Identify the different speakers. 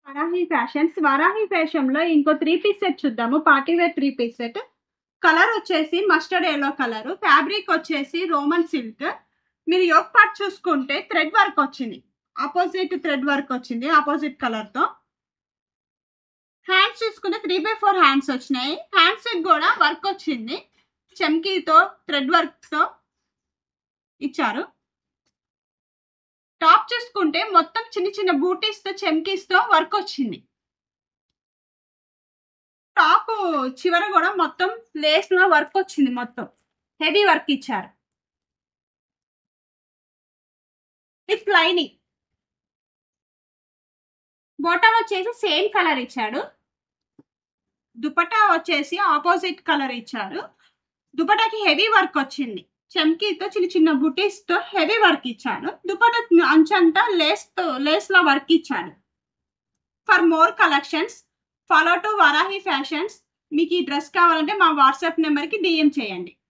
Speaker 1: Varahi fashions. Varahi ఫ్యాషన్‌లో ఇంకో 3 piece set చూద్దాము. Party wear 3 piece set. Colour వచ్చేసి మస్టర్డ్ యెల్లో కలర్. ఫ్యాబ్రిక్ వచ్చేసి రోమన్ సిల్క్. మీరు యోక్ పార్ట్ చూసుకుంటే థ్రెడ్ వర్క్ వచ్చింది. ఆపోజిట్ థ్రెడ్ వర్క్ వచ్చింది ఆపోజిట్ కలర్ తో. హ్యాండ్స్ చూసుకుంటే 3/4 హ్యాండ్స్ వచ్చినాయి. హ్యాండ్స్ కూడా వర్క్ వచ్చింది. చమ్కీతో థ్రెడ్ వర్క్ తో ఇచ్చారు. టాప్ చూసుకుంటే మొత్తం చిన్న చిన్న బూటీస్ తో చమ్కీస్ తో వర్క్ వచ్చింది. టాప్ చివర కూడా మొత్తం లేస్ లో వర్క్ వచ్చింది. మొత్తం హెవీ వర్క్ ఇచ్చారు విత్ లైనింగ్. బాటమ్ వచ్చేసి సేమ్ కలర్ ఇచ్చాడు. దుపట్టా వచ్చేసి ఆపోజిట్ కలర్ ఇచ్చారు. దుపట్టాకి హెవీ వర్క్ వచ్చింది. చమ్కీతో చిన్న చిన్న బుటీస్ తో హెవీ వర్క్ ఇచ్చాడు. దుపట్టా అంచంతా లేస్ లో వర్క్ ఇచ్చాడు. For more collections follow to Varahi fashions. మీకు ఈ డ్రెస్ కావాలంటే మా వాట్సాప్ నెంబర్కి DM చేయండి.